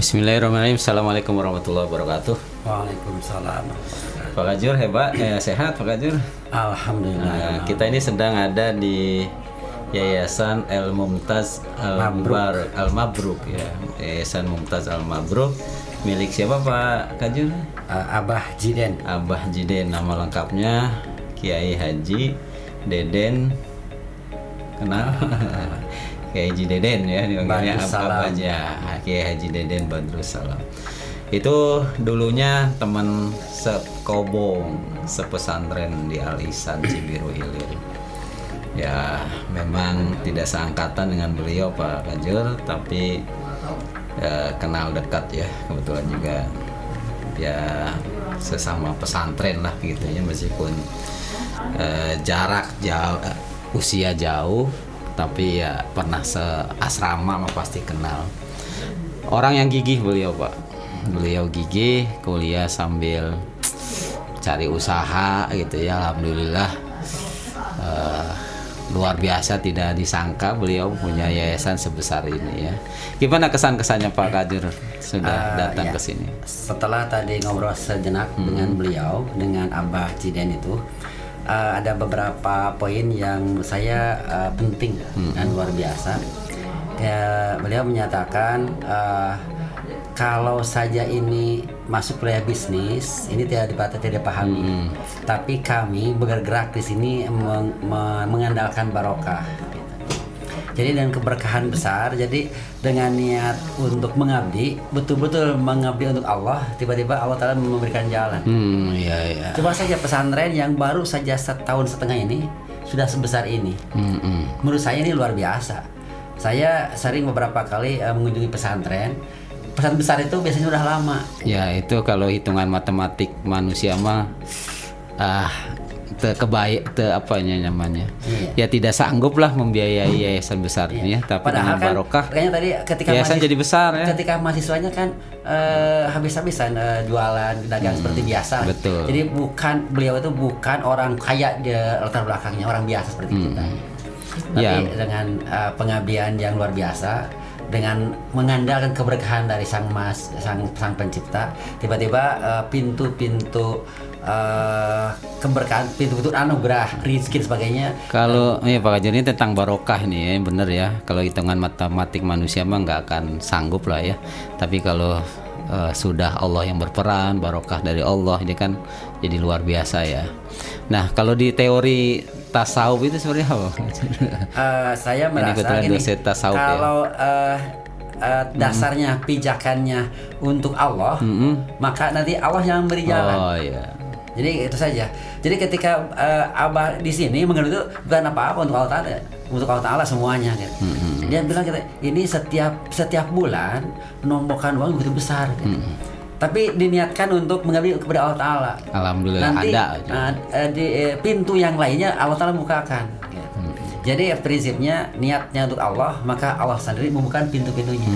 Bismillahirrahmanirrahim. Assalamualaikum warahmatullahi wabarakatuh. Waalaikumsalam. Pak Kajur hebat, sehat Pak Kajur. Alhamdulillah. Kita ini sedang ada di Yayasan El Mumtaz Al Mabruk ya. Yayasan Mumtaz Al Mabruk milik siapa Pak Kajur? Abah Jiden. Abah Jiden, nama lengkapnya Kiai Haji Deden. Kenal? Kiai Haji Deden ya, dipanggilnya Abah aja. Kiai Haji Deden Badrussalam. Itu dulunya teman sekobong, sepesantren di Al Ihsan Cibiru Hilir. Ya, memang tidak seangkatan dengan beliau Pak Kajur, tapi kenal dekat ya, kebetulan juga ya sesama pesantren lah gitu ya, meskipun jarak jauh, usia jauh, tapi ya pernah seasrama pasti kenal. Orang yang gigih beliau Pak, beliau gigih kuliah sambil cari usaha gitu ya. Alhamdulillah luar biasa, tidak disangka beliau punya yayasan sebesar ini ya. Gimana kesan-kesannya Pak Kajur sudah datang ke sini? Setelah tadi ngobrol sejenak dengan beliau, dengan Abah Jiden itu, ada beberapa poin yang saya penting dan luar biasa. Beliau menyatakan kalau saja ini masuk wilayah bisnis, ini tidak dipahami. Tapi kami bergerak di sini mengandalkan barokah. Jadi dengan keberkahan besar, jadi dengan niat untuk mengabdi, betul-betul mengabdi untuk Allah, tiba-tiba Allah Ta'ala memberikan jalan. Iya. Coba saja pesantren yang baru saja 1,5 tahun ini sudah sebesar ini. Menurut saya ini luar biasa. Saya sering beberapa kali mengunjungi pesantren. Pesantren besar itu biasanya udah lama. Ya itu kalau hitungan matematik manusia mah apanya namanya. Iya. Ya tidak sanggup lah membiayai yayasan besar ini ya, tapi padahal dengan barokah kayaknya tadi ketika yayasan jadi besar ya. Ketika mahasiswanya kan habis-habisan jualan dagang seperti biasa. Betul. Jadi beliau itu bukan orang kaya di latar belakangnya, orang biasa seperti kita. Tapi dengan pengabdian yang luar biasa, dengan mengandalkan keberkahan dari sang pencipta, tiba-tiba pintu-pintu keberkahan, pintu-pintu anugerah, rezeki sebagainya. Kalau Pak Kajur ini tentang barokah nih ya, bener ya. Kalau hitungan matematik manusia mah nggak akan sanggup lah ya. Tapi kalau sudah Allah yang berperan, barokah dari Allah ini kan jadi luar biasa ya. Nah kalau di teori tasawuf itu sebenarnya apa? Saya merasa gini, kalau dasarnya pijakannya untuk Allah, maka nanti Allah yang memberi jalan. Oh iya. Jadi itu saja. Jadi ketika Abah di sini mengenal itu bukan apa-apa untuk Allah Ta'ala, untuk Allah Ta'ala semuanya gitu. Dia bilang kita ini setiap bulan menombokan uang begitu besar gitu. Tapi diniatkan untuk mengabdi kepada Allah Ta'ala. Alhamdulillah nanti, ada. Di pintu yang lainnya Allah Ta'ala bukakan. Gitu. Jadi prinsipnya niatnya untuk Allah, maka Allah sendiri membuka pintu-pintunya.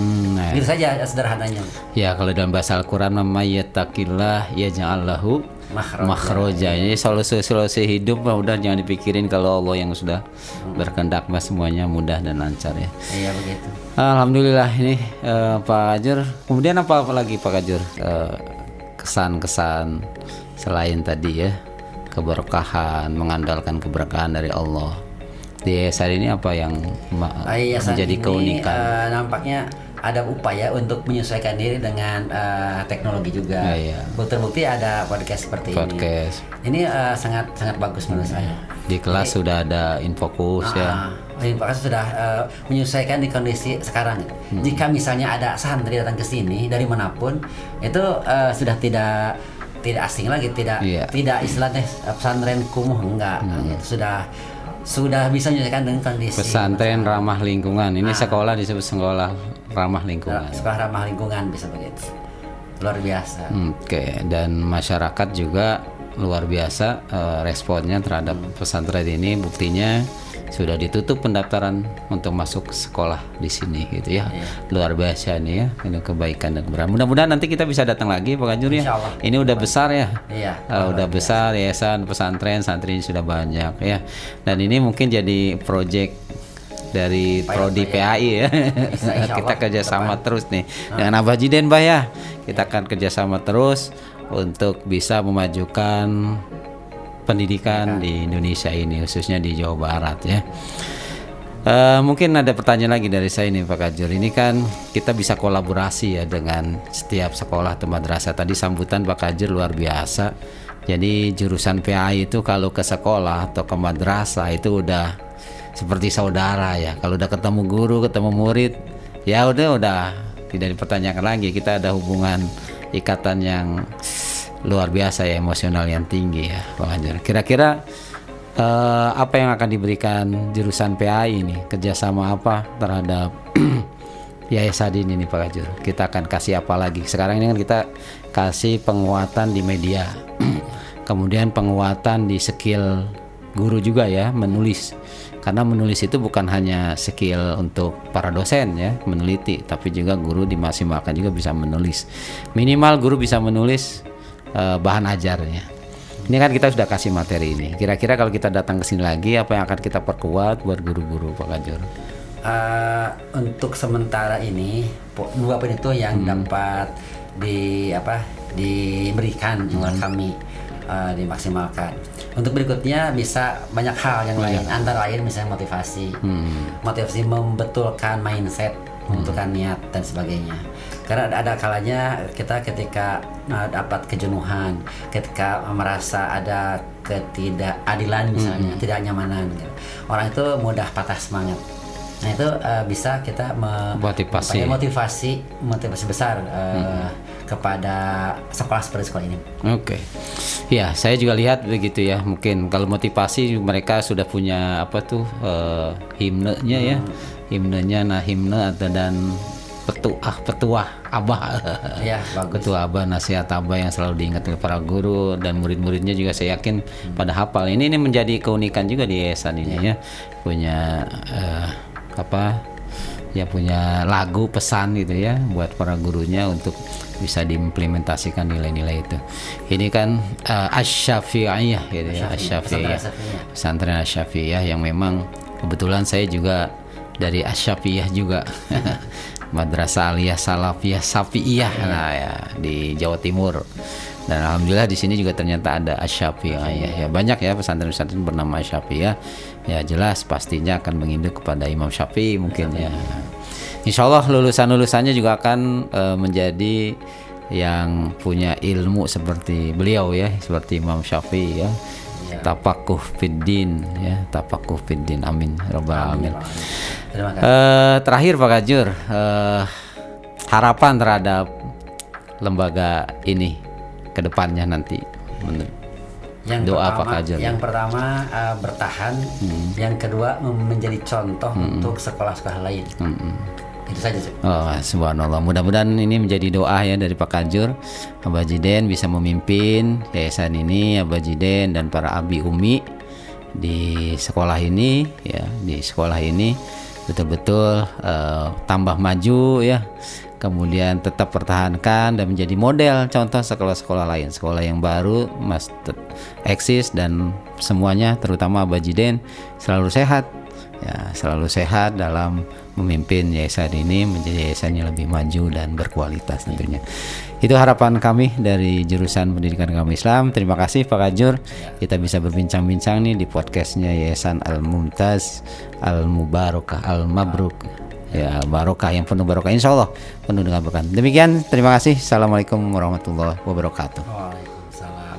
Gitu saja sederhananya. Ya kalau dalam bahasa Al-Quran, "Mayyattaqillah yaj'al lahu makhraja." Ini solusi hidup udah jangan dipikirin, kalau Allah yang sudah berkehendak semuanya mudah dan lancar ya. Iya begitu. Alhamdulillah ini Pak Kajur. Kemudian apa lagi Pak Kajur? Kesan-kesan selain tadi ya, keberkahan, mengandalkan keberkahan dari Allah. Di yayasan ini apa yang menjadi keunikan? Nampaknya ada upaya untuk menyesuaikan diri dengan teknologi juga. Terbukti ada podcast seperti ini. Ini sangat bagus menurut saya. Di kelas sudah ada infokus ya. Infokus sudah menyesuaikan di kondisi sekarang. Jika misalnya ada santri datang ke sini dari manapun, itu sudah tidak asing lagi, tidak istilahnya pesantren kumuh, enggak. Itu sudah bisa menyesuaikan dengan kondisi pesantren ramah lingkungan. Ini sekolah disebut sekolah ramah lingkungan. Sekolah ramah lingkungan bisa begitu. Luar biasa. Oke, dan masyarakat juga luar biasa responnya terhadap pesantren ini. Buktinya sudah ditutup pendaftaran untuk masuk sekolah di sini gitu ya. Luar biasa nih ya, ini kebaikan dan keberkahan. Mudah-mudahan nanti kita bisa datang lagi Pak Kajur ya. Ini udah besar ya. Udah besar yayasan pesantren, santri sudah banyak ya. Dan ini mungkin jadi proyek dari Prodi PAI ya. Insya Kita Allah, kerjasama depan. terus nih dengan Abah Jiden, Bah ya. Kita akan kerjasama terus untuk bisa memajukan pendidikan di Indonesia ini, khususnya di Jawa Barat ya. Mungkin ada pertanyaan lagi dari saya nih Pak Kajur. Ini kan kita bisa kolaborasi ya dengan setiap sekolah atau madrasah. Tadi sambutan Pak Kajur luar biasa. Jadi jurusan PAI itu kalau ke sekolah atau ke madrasah itu udah seperti saudara ya. Kalau udah ketemu guru, ketemu murid, ya udah tidak dipertanyakan lagi. Kita ada hubungan ikatan yang luar biasa ya, emosional yang tinggi ya Pak Kajur. Kira-kira apa yang akan diberikan jurusan PAI ini, kerjasama apa terhadap Yayasan ini nih Pak Kajur? Kita akan kasih apa lagi? Sekarang ini kan kita kasih penguatan di media, kemudian penguatan di skill guru juga ya, menulis. Karena menulis itu bukan hanya skill untuk para dosen ya, meneliti, tapi juga guru dimaksimalkan juga bisa menulis. Minimal guru bisa menulis bahan ajarnya. Ini kan kita sudah kasih materi ini. Kira-kira kalau kita datang ke sini lagi, apa yang akan kita perkuat buat guru-guru Pak Kajur? Untuk sementara ini dua poin itu yang dapat diberikan buat kami dimaksimalkan. Untuk berikutnya bisa banyak hal yang lain, antara lain misalnya motivasi membetulkan mindset, membetulkan niat dan sebagainya. Karena ada kalanya kita ketika dapat kejenuhan, ketika merasa ada ketidakadilan misalnya, tidak nyamanan gitu. Orang itu mudah patah semangat. Nah itu bisa kita motivasi besar kepada sekolah seperti sekolah ini. Oke. Ya, saya juga lihat begitu ya. Mungkin kalau motivasi mereka sudah punya himnenya ya. Himnenya, himne dan petuah Abah. Ya, bagus. Petuah Abah, nasihat Abah yang selalu diingat oleh para guru dan murid-muridnya juga saya yakin pada hafal. Ini menjadi keunikan juga di yayasan ini ya. Punya punya lagu pesan gitu ya buat para gurunya untuk bisa diimplementasikan nilai-nilai itu. Ini kan Asy-Syafi'iyah gitu ya, Asy-Syafi'iyah. Pesantren Asy-Syafi'iyah yang memang kebetulan saya juga dari Asy-Syafi'iyah juga. Madrasah Aliyah Salafiyah Syafi'iyah di Jawa Timur. Dan alhamdulillah di sini juga ternyata ada Asy-Syafi'iyah. Ya banyak ya pesantren-pesantren bernama Asy-Syafi'iyah. Ya jelas pastinya akan menginduk kepada Imam Syafi'i mungkin ya. Insya Allah lulusan-lulusannya juga akan menjadi yang punya ilmu seperti beliau ya, seperti Imam Syafi'i ya. Tafaquh fiddin ya, tafaquh fiddin. Amin rabbal alamin. Terima kasih. Terakhir Pak Kajur, harapan terhadap lembaga ini ke depannya nanti Yang pertama bertahan, yang kedua menjadi contoh untuk sekolah-sekolah lain. Itu saja. Subhanallah. Mudah-mudahan ini menjadi doa ya dari Pak Kajur. Abah Jiden bisa memimpin yayasan ini, Abah Jiden dan para abi umi di sekolah ini ya, di sekolah ini betul-betul tambah maju ya. Kemudian tetap pertahankan dan menjadi model contoh sekolah-sekolah lain, sekolah yang baru eksis dan semuanya terutama Abah Jiden selalu sehat ya, selalu sehat dalam memimpin yayasan ini menjadi yayasan yang lebih maju dan berkualitas tentunya. Itu harapan kami dari jurusan Pendidikan Agama Islam. Terima kasih Pak Kajur. Kita bisa berbincang-bincang nih di podcastnya Yayasan Al-Mumtaz Al-Mubarakah Al-Mabruk. Ya, barokah yang penuh barokah, insya Allah penuh dengan berkah. Demikian, terima kasih. Assalamualaikum warahmatullahi wabarakatuh. Waalaikumsalam.